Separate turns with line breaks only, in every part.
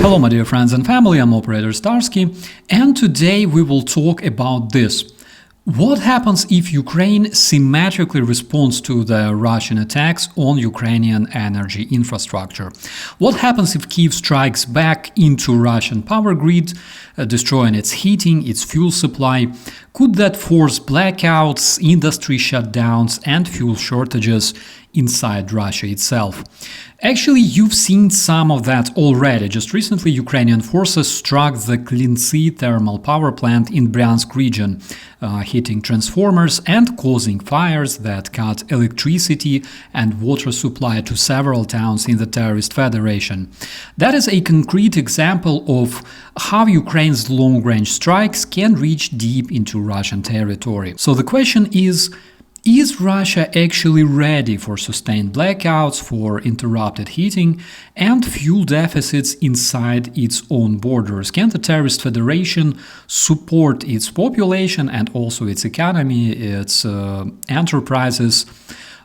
Hello my dear friends and family, I'm operator Starsky, and today we will talk about this. What happens if Ukraine symmetrically responds to the Russian attacks on Ukrainian energy infrastructure? What happens if Kyiv strikes back into Russian power grid, destroying its heating, its fuel supply? Could that force blackouts, industry shutdowns, and fuel shortages inside Russia itself? Actually, you've seen some of that already. Just recently, Ukrainian forces struck the Zelenskyy thermal power plant in Bryansk region, hitting transformers and causing fires that cut electricity and water supply to several towns in the terrorist federation. That is a concrete example of how Ukraine's long-range strikes can reach deep into Russian territory. So the question is Russia actually ready for sustained blackouts, for interrupted heating, and fuel deficits inside its own borders? Can the terrorist federation support its population and also its economy, its enterprises,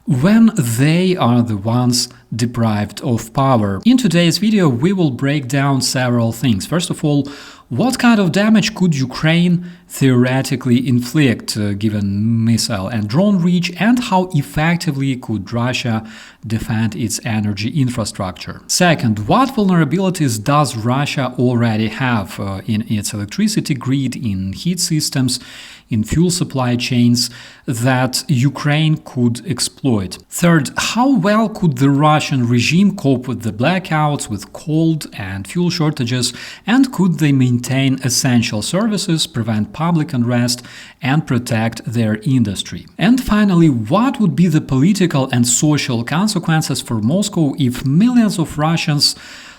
when they are the ones deprived of power? In today's video, we will break down several things. First of all, what kind of damage could Ukraine theoretically inflict given missile and drone reach, and how effectively could Russia defend its energy infrastructure? Second, what vulnerabilities does Russia already have in its electricity grid, in heat systems, in fuel supply chains that Ukraine could exploit? Third, how well could the Russian regime cope with the blackouts, with cold and fuel shortages, and could they maintain essential services, prevent public unrest, and protect their industry? And finally, what would be the political and social consequences for Moscow if millions of Russians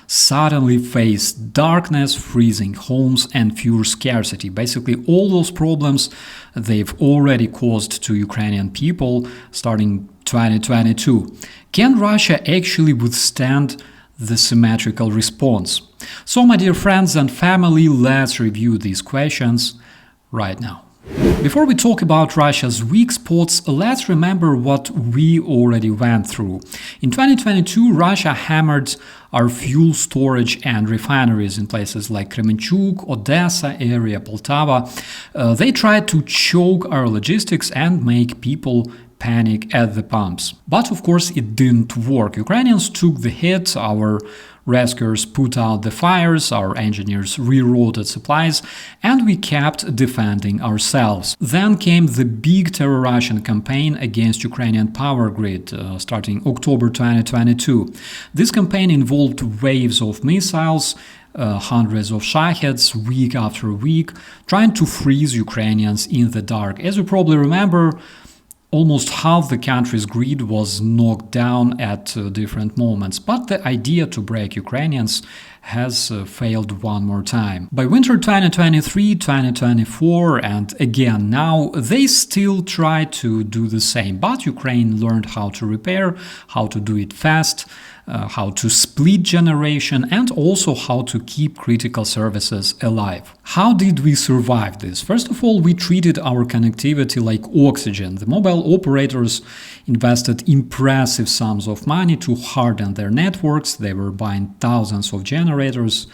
suddenly face darkness, freezing homes, and fuel scarcity? Basically, all those problems they've already caused to Ukrainian people starting 2022. Can Russia actually withstand the symmetrical response? So, my dear friends and family, let's review these questions right now. Before we talk about Russia's weak spots, let's remember what we already went through. In 2022, Russia hammered our fuel storage and refineries in places like Kremenchuk, Odessa area, Poltava. They tried to choke our logistics and make people panic at the pumps. But of course, it didn't work. Ukrainians took the hit, our rescuers put out the fires, our engineers rerouted supplies, and we kept defending ourselves. Then came the big terror Russian campaign against Ukrainian power grid, starting October 2022. This campaign involved waves of missiles, hundreds of Shaheds, week after week, trying to freeze Ukrainians in the dark. As you probably remember, almost half the country's grid was knocked down at different moments, but the idea to break Ukrainians has failed one more time. By winter 2023, 2024, and again now, they still try to do the same, but Ukraine learned how to repair, how to do it fast, how to split generation, and also how to keep critical services alive. How did we survive this? First of all, we treated our connectivity like oxygen. The mobile operators invested impressive sums of money to harden their networks. They were buying thousands of generators,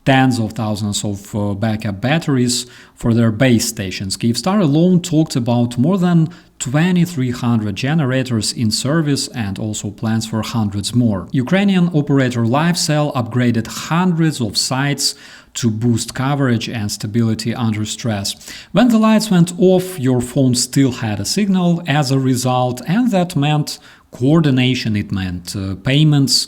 tens of thousands of backup batteries for their base stations. Kyivstar alone talked about more than 2,300 generators in service and also plans for hundreds more. Ukrainian operator LifeCell upgraded hundreds of sites to boost coverage and stability under stress. When the lights went off, your phone still had a signal as a result, and that meant coordination, it meant payments,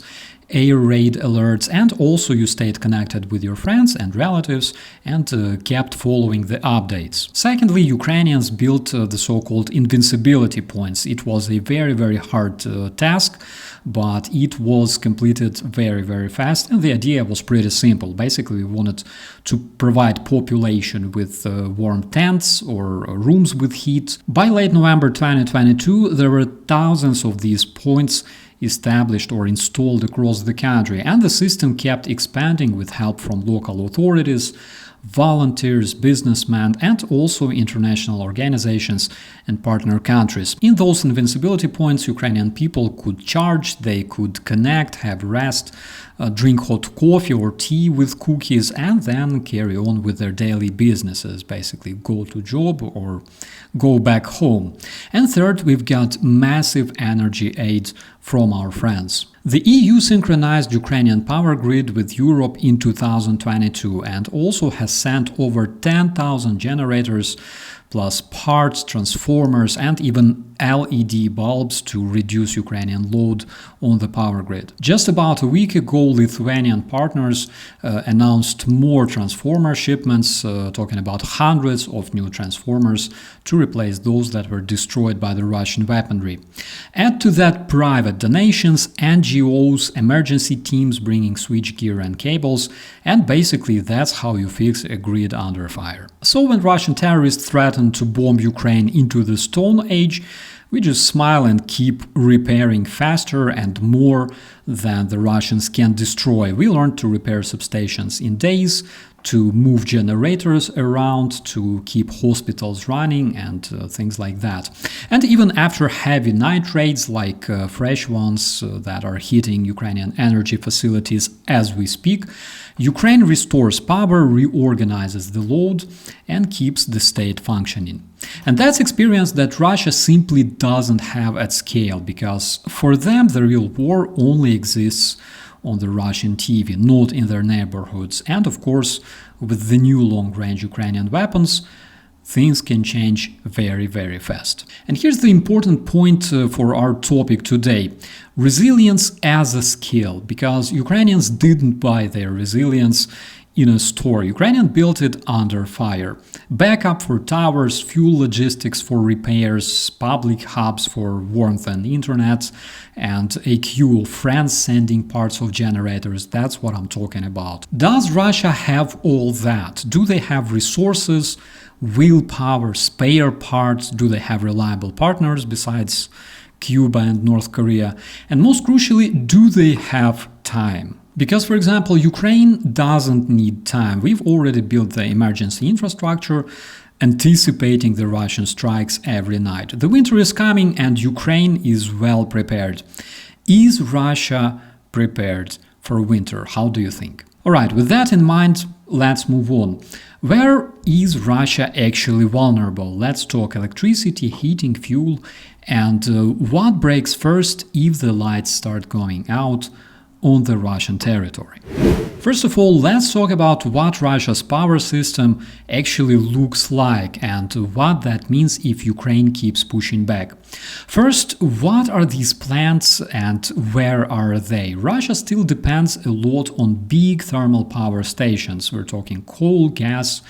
air raid alerts, and also you stayed connected with your friends and relatives and kept following the updates. Secondly, Ukrainians built the so-called invincibility points. It was a very hard task, but it was completed very fast, and the idea was pretty simple. Basically, we wanted to provide population with warm tents or rooms with heat. By late November 2022, there were thousands of these points established or installed across the country, and the system kept expanding with help from local authorities, volunteers, businessmen, and also international organizations and partner countries. In those invincibility points, Ukrainian people could charge, they could connect, have rest, drink hot coffee or tea with cookies, and then carry on with their daily businesses, basically go to job or go back home. And third, we've got massive energy aid from our friends. The EU synchronized Ukrainian power grid with Europe in 2022 and also has sent over 10,000 generators plus parts, transformers, and even LED bulbs to reduce Ukrainian load on the power grid. Just about a week ago, Lithuanian partners announced more transformer shipments, talking about hundreds of new transformers to replace those that were destroyed by the Russian weaponry. Add to that private donations, NGOs, emergency teams bringing switchgear and cables, and basically that's how you fix a grid under fire. So when Russian terrorists threaten to bomb Ukraine into the Stone Age, we just smile and keep repairing faster and more than the Russians can destroy. We learned to repair substations in days, to move generators around, to keep hospitals running, and things like that. And even after heavy night raids like fresh ones that are hitting Ukrainian energy facilities as we speak, Ukraine restores power, reorganizes the load, and keeps the state functioning. And that's experience that Russia simply doesn't have at scale, because for them the real war only exists on the Russian TV, not in their neighborhoods. And of course, with the new long-range Ukrainian weapons, things can change very, very fast. And here's the important point for our topic today. Resilience as a skill, because Ukrainians didn't buy their resilience in a store. Ukrainians built it under fire. Backup for towers, fuel logistics for repairs, public hubs for warmth and internet, and a queue of friends sending parts of generators. That's what I'm talking about. Does Russia have all that? Do they have resources, willpower, spare parts? Do they have reliable partners besides Cuba and North Korea? And most crucially, do they have time? Because, for example, Ukraine doesn't need time. We've already built the emergency infrastructure, anticipating the Russian strikes every night. The winter is coming and Ukraine is well prepared. Is Russia prepared for winter? How do you think? Alright, with that in mind, let's move on. Where is Russia actually vulnerable? Let's talk electricity, heating, fuel, and what breaks first if the lights start going out on the Russian territory. First of all, let's talk about what Russia's power system actually looks like and what that means if Ukraine keeps pushing back. First, what are these plants and where are they? Russia still depends a lot on big thermal power stations. We're talking coal, gas,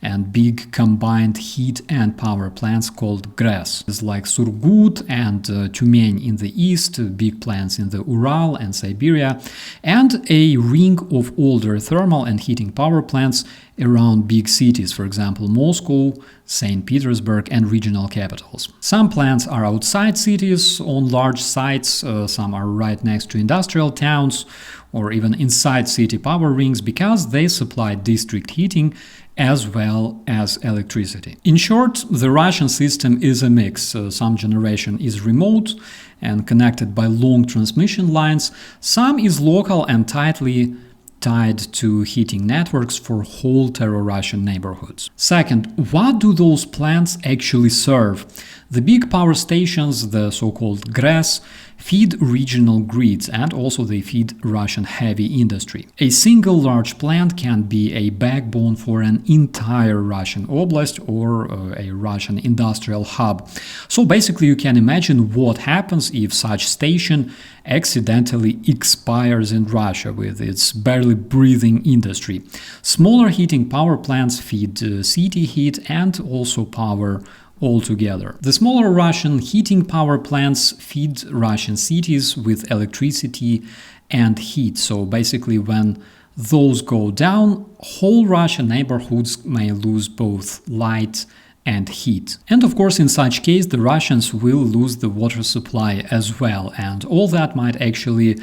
and big combined heat and power plants called GRES. It's like Surgut and Tyumen in the east, big plants in the Ural and Siberia, and a ring of older thermal and heating power plants around big cities, for example Moscow, St. Petersburg, and regional capitals. Some plants are outside cities on large sites, some are right next to industrial towns, or even inside city power rings because they supply district heating as well as electricity. In short, the Russian system is a mix. Some generation is remote and connected by long transmission lines, some is local and tightly tied to heating networks for whole Russian neighborhoods. Second, what do those plants actually serve? The big power stations, the so-called GRES, feed regional grids and also they feed Russian heavy industry. A single large plant can be a backbone for an entire Russian oblast or a Russian industrial hub. So basically you can imagine what happens if such station accidentally expires in Russia with its barely breathing industry. Smaller heating power plants feed city heat and also power altogether. The smaller Russian heating power plants feed Russian cities with electricity and heat. So basically when those go down, whole Russian neighborhoods may lose both light and heat. And of course in such case the Russians will lose the water supply as well, and all that might actually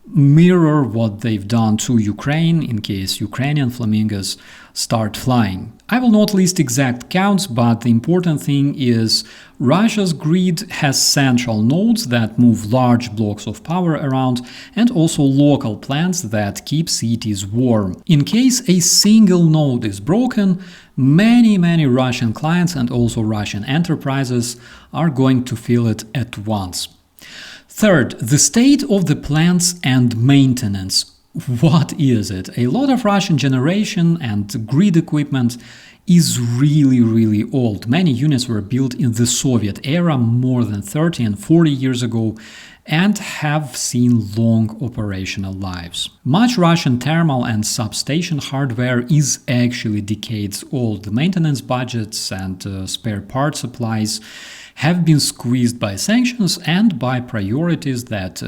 mirror what they've done to Ukraine in case Ukrainian flamingos start flying. I will not list exact counts, but the important thing is Russia's grid has central nodes that move large blocks of power around and also local plants that keep cities warm. In case a single node is broken, many Russian clients and also Russian enterprises are going to feel it at once. Third, the state of the plants and maintenance. What is it? A lot of Russian generation and grid equipment is really old. Many units were built in the Soviet era more than 30 and 40 years ago and have seen long operational lives. Much Russian thermal and substation hardware is actually decades old. The maintenance budgets and spare part supplies have been squeezed by sanctions and by priorities that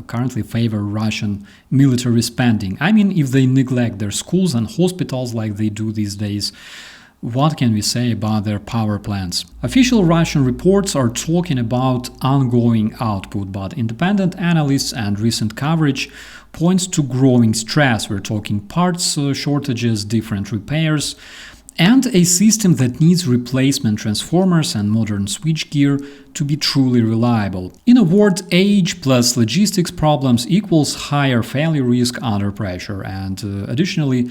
currently favor Russian military spending. I mean, if they neglect their schools and hospitals like they do these days, what can we say about their power plants? Official Russian reports are talking about ongoing output, but independent analysts and recent coverage points to growing stress. We're talking parts shortages, different repairs, and a system that needs replacement transformers and modern switchgear to be truly reliable. In a word, age plus logistics problems equals higher failure risk under pressure, and additionally,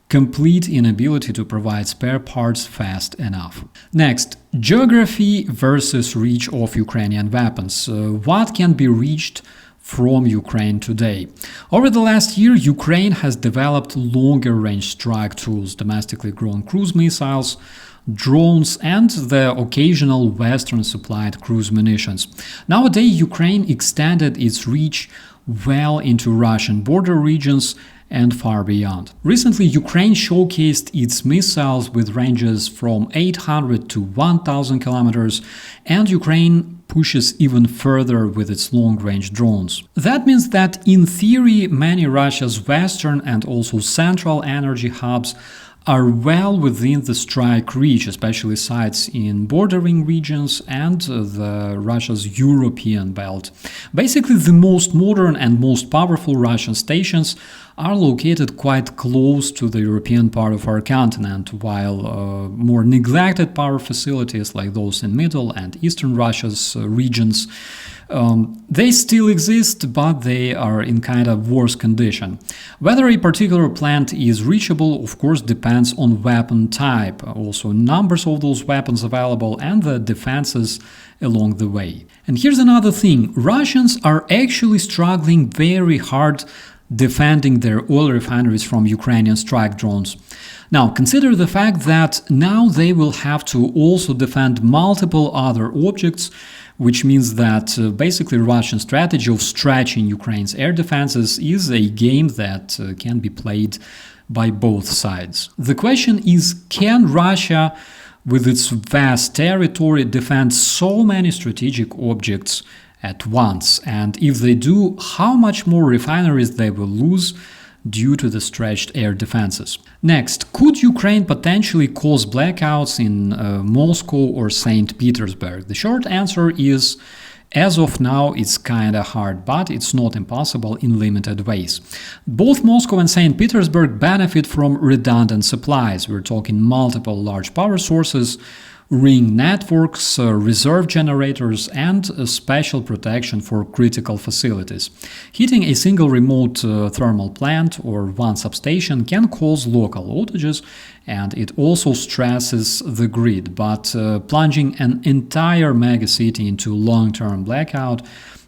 complete inability to provide spare parts fast enough. Next, geography versus reach of Ukrainian weapons. What can be reached from Ukraine today? Over the last year, Ukraine has developed longer-range strike tools, domestically grown cruise missiles, drones, and the occasional Western-supplied cruise munitions. Nowadays, Ukraine extended its reach well into Russian border regions and far beyond. Recently, Ukraine showcased its missiles with ranges from 800 to 1,000 kilometers, and Ukraine pushes even further with its long-range drones. That means that, in theory, many Russia's western and also central energy hubs are well within the strike reach, especially sites in bordering regions and Russia's European belt. Basically, the most modern and most powerful Russian stations are located quite close to the European part of our continent, while more neglected power facilities like those in Middle and Eastern Russia's regions, they still exist, but they are in kind of worse condition. Whether a particular plant is reachable, of course, depends on weapon type, also numbers of those weapons available, and the defenses along the way. And here's another thing. Russians are actually struggling very hard defending their oil refineries from Ukrainian strike drones. Now, consider the fact that now they will have to also defend multiple other objects, which means that basically Russian strategy of stretching Ukraine's air defenses is a game that can be played by both sides. The question is, can Russia, with its vast territory, defend so many strategic objects at once? And if they do, how much more refineries they will lose due to the stretched air defenses? Next, could Ukraine potentially cause blackouts in Moscow or St. Petersburg? The short answer is, as of now, it's kinda hard, but it's not impossible in limited ways. Both Moscow and St. Petersburg benefit from redundant supplies. We're talking multiple large power sources, ring networks, reserve generators, and special protection for critical facilities. Heating a single remote thermal plant or one substation can cause local outages, and it also stresses the grid, but plunging an entire megacity into long-term blackout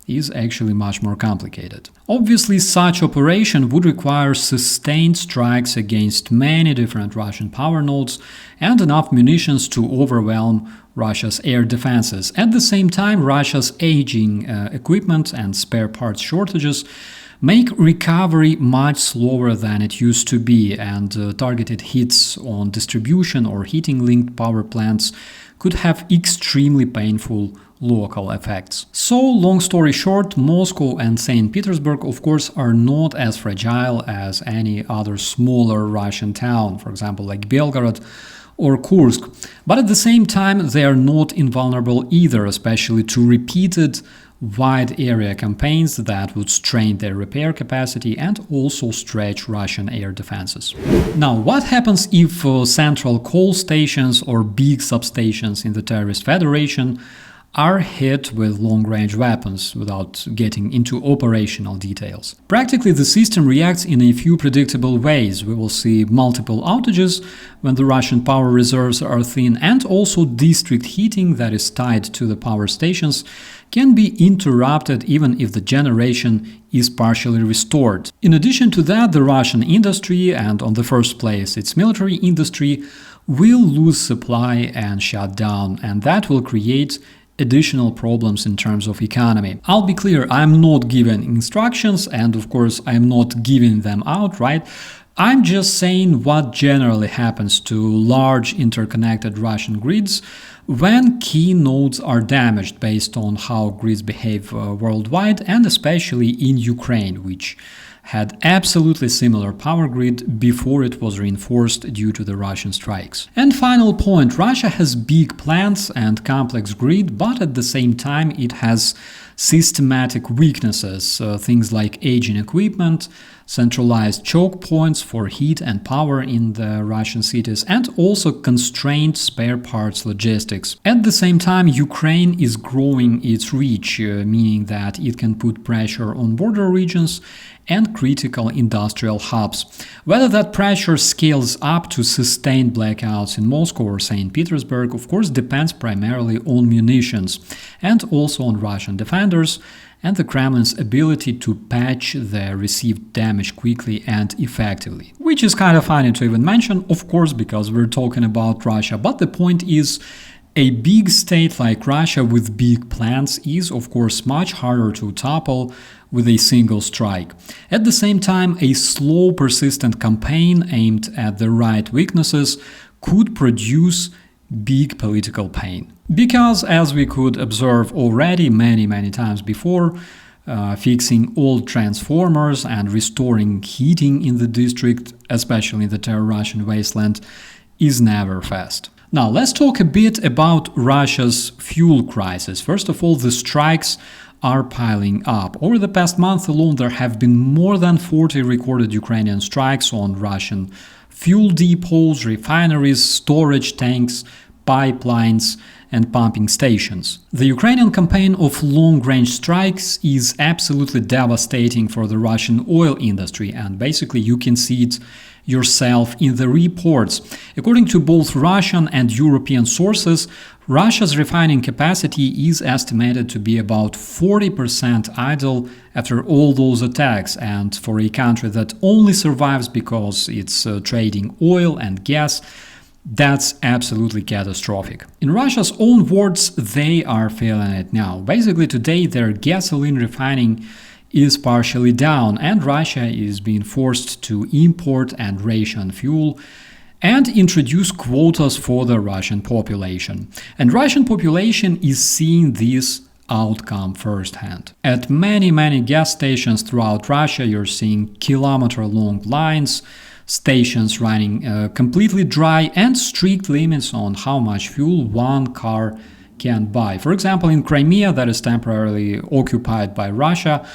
is actually much more complicated. Obviously, such operation would require sustained strikes against many different Russian power nodes and enough munitions to overwhelm Russia's air defenses. At the same time, Russia's aging equipment and spare parts shortages make recovery much slower than it used to be, and targeted hits on distribution or heating-linked power plants could have extremely painful local effects. So, long story short, Moscow and St. Petersburg, of course, are not as fragile as any other smaller Russian town, for example, like Belgorod or Kursk. But at the same time, they are not invulnerable either, especially to repeated wide area campaigns that would strain their repair capacity and also stretch Russian air defenses. Now, what happens if central coal stations or big substations in the terrorist federation are hit with long-range weapons without getting into operational details? Practically, the system reacts in a few predictable ways. We will see multiple outages when the Russian power reserves are thin, and also district heating that is tied to the power stations can be interrupted even if the generation is partially restored. In addition to that, the Russian industry, and on the first place its military industry, will lose supply and shut down, and that will create additional problems in terms of economy. I'll be clear, I'm not giving instructions, and of course I'm not giving them out, right? I'm just saying what generally happens to large interconnected Russian grids when key nodes are damaged based on how grids behave worldwide, and especially in Ukraine, which had absolutely similar power grid before it was reinforced due to the Russian strikes. And final point, Russia has big plants and complex grid, but at the same time it has systematic weaknesses, things like aging equipment, centralized choke points for heat and power in the Russian cities, and also constrained spare parts logistics. At the same time, Ukraine is growing its reach, meaning that it can put pressure on border regions and critical industrial hubs. Whether that pressure scales up to sustain blackouts in Moscow or St. Petersburg, of course, depends primarily on munitions and also on Russian defenders and the Kremlin's ability to patch the received damage quickly and effectively. Which is kind of funny to even mention, of course, because we're talking about Russia, but the point is, a big state like Russia with big plans is, of course, much harder to topple with a single strike. At the same time, a slow, persistent campaign aimed at the right weaknesses could produce big political pain. Because, as we could observe already many times before, fixing old transformers and restoring heating in the district, especially in the terror Russian wasteland, is never fast. Now, let's talk a bit about Russia's fuel crisis. First of all, the strikes are piling up. Over the past month alone, there have been more than 40 recorded Ukrainian strikes on Russian fuel depots, refineries, storage tanks, pipelines, and pumping stations. The Ukrainian campaign of long-range strikes is absolutely devastating for the Russian oil industry, and basically you can see it yourself in the reports. According to both Russian and European sources, Russia's refining capacity is estimated to be about 40% idle after all those attacks, and for a country that only survives because it's trading oil and gas, that's absolutely catastrophic. In Russia's own words, they are feeling it now. Basically, today their gasoline refining is partially down, and Russia is being forced to import and ration fuel and introduce quotas for the Russian population. And Russian population is seeing this outcome firsthand. At many gas stations throughout Russia, you're seeing kilometer-long lines, stations running completely dry, and strict limits on how much fuel one car can buy. For example, in Crimea, that is temporarily occupied by Russia,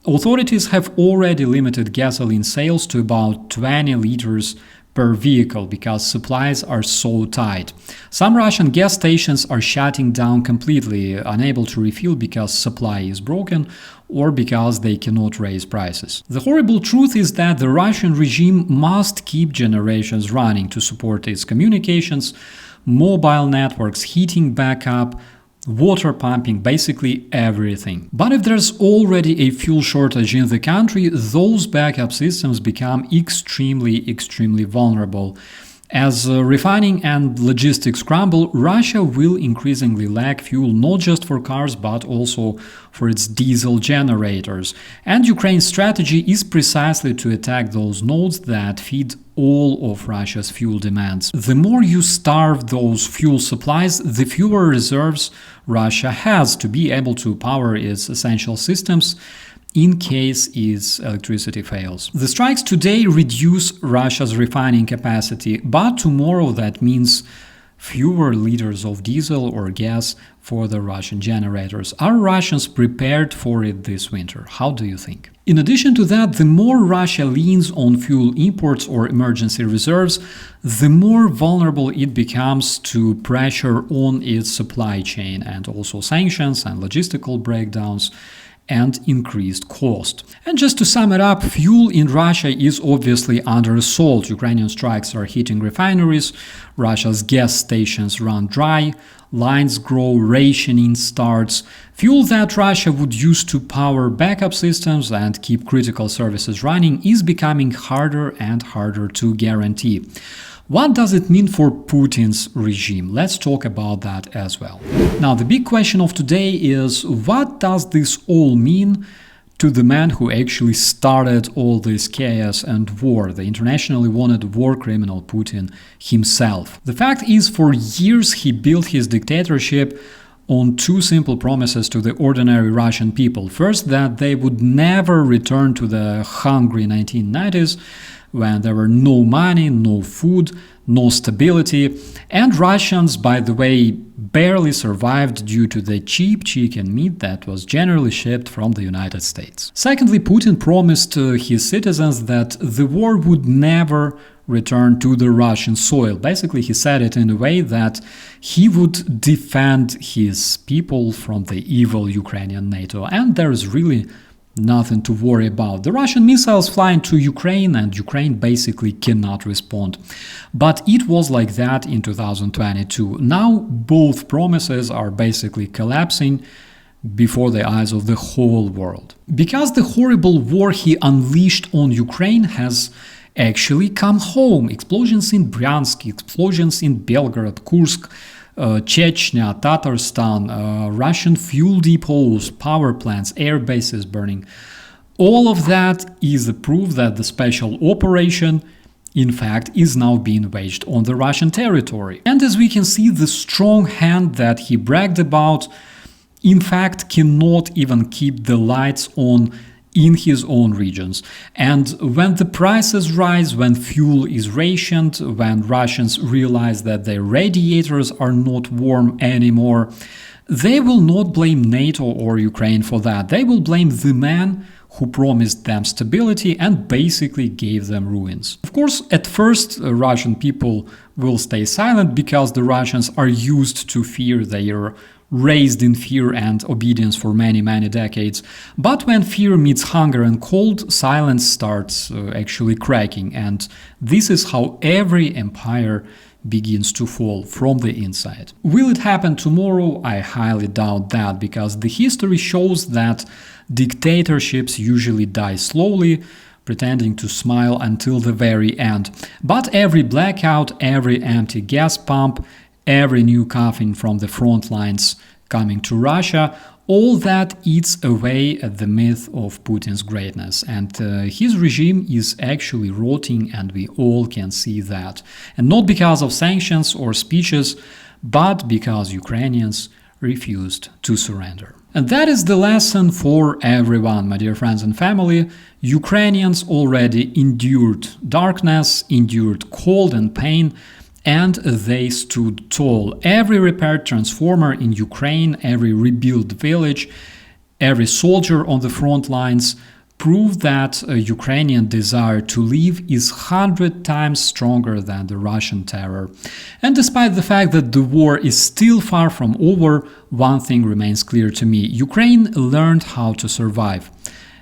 authorities have already limited gasoline sales to about 20 liters per vehicle because supplies are so tight. Some Russian gas stations are shutting down completely, unable to refill because supply is broken or because they cannot raise prices. The horrible truth is that the Russian regime must keep generations running to support its communications, mobile networks, heating backup, water pumping, basically everything. But if there's already a fuel shortage in the country, those backup systems become extremely vulnerable. As refining and logistics crumble, Russia will increasingly lack fuel not just for cars but also for its diesel generators. And Ukraine's strategy is precisely to attack those nodes that feed all of Russia's fuel demands. The more you starve those fuel supplies, the fewer reserves Russia has to be able to power its essential systems in case its electricity fails. The strikes today reduce Russia's refining capacity, but tomorrow that means fewer liters of diesel or gas for the Russian generators. Are Russians prepared for it this winter? How do you think? In addition to that, the more Russia leans on fuel imports or emergency reserves, the more vulnerable it becomes to pressure on its supply chain and also sanctions and logistical breakdowns and increased cost. And just to sum it up, fuel in Russia is obviously under assault. Ukrainian strikes are hitting refineries, Russia's gas stations run dry, lines grow, rationing starts. Fuel that Russia would use to power backup systems and keep critical services running is becoming harder and harder to guarantee. What does it mean for Putin's regime? Let's talk about that as well. Now, the big question of today is, what does this all mean to the man who actually started all this chaos and war, the internationally wanted war criminal Putin himself? The fact is, for years he built his dictatorship on two simple promises to the ordinary Russian people. First, that they would never return to the hungry 1990s, when there were no money, no food, no stability, and Russians, by the way, barely survived due to the cheap chicken meat that was generally shipped from the United States. Secondly, Putin promised his citizens that the war would never return to the Russian soil. Basically, he said it in a way that he would defend his people from the evil Ukrainian NATO, and there is really nothing to worry about. The Russian missiles fly into Ukraine and Ukraine basically cannot respond. But it was like that in 2022. Now both promises are basically collapsing before the eyes of the whole world. Because the horrible war he unleashed on Ukraine has actually come home. Explosions in Bryansk, explosions in Belgorod, Kursk, Chechnya, Tatarstan, Russian fuel depots, power plants, air bases burning. All of that is a proof that the special operation, in fact, is now being waged on the Russian territory. And as we can see, the strong hand that he bragged about, in fact, cannot even keep the lights on in his own regions. And when the prices rise, when fuel is rationed, when Russians realize that their radiators are not warm anymore, they will not blame NATO or Ukraine for that. They will blame the man who promised them stability and basically gave them ruins. Of course, at first, Russian people will stay silent because the Russians are used to fear. They are raised in fear and obedience for many, many decades. But when fear meets hunger and cold, silence starts actually cracking. And this is how every empire begins to fall from the inside. Will it happen tomorrow? I highly doubt that, because the history shows that dictatorships usually die slowly, pretending to smile until the very end. But every blackout, every empty gas pump, every new coffin from the front lines coming to Russia, all that eats away at the myth of Putin's greatness. And his regime is actually rotting, and we all can see that. And not because of sanctions or speeches, but because Ukrainians refused to surrender. And that is the lesson for everyone, my dear friends and family. Ukrainians already endured darkness, endured cold and pain, and they stood tall. Every repaired transformer in Ukraine, every rebuilt village, every soldier on the front lines proved that a Ukrainian desire to live is 100 times stronger than the Russian terror. And despite the fact that the war is still far from over, one thing remains clear to me. Ukraine learned how to survive.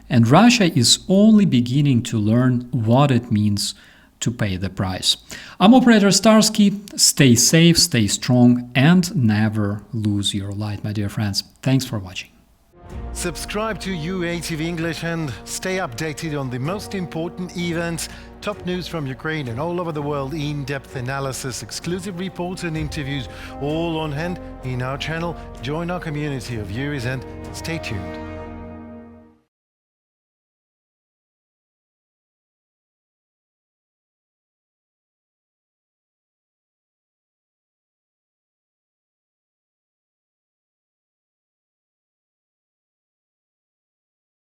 And Russia is only beginning to learn what it means to pay the price. I'm Operator Starsky. Stay safe, stay strong, and never lose your light, my dear friends. Thanks for watching.
Subscribe to UATV English and stay updated on the most important events, top news from Ukraine and all over the world, in-depth analysis, exclusive reports and interviews, all on hand in our channel. Join our community of viewers and stay tuned.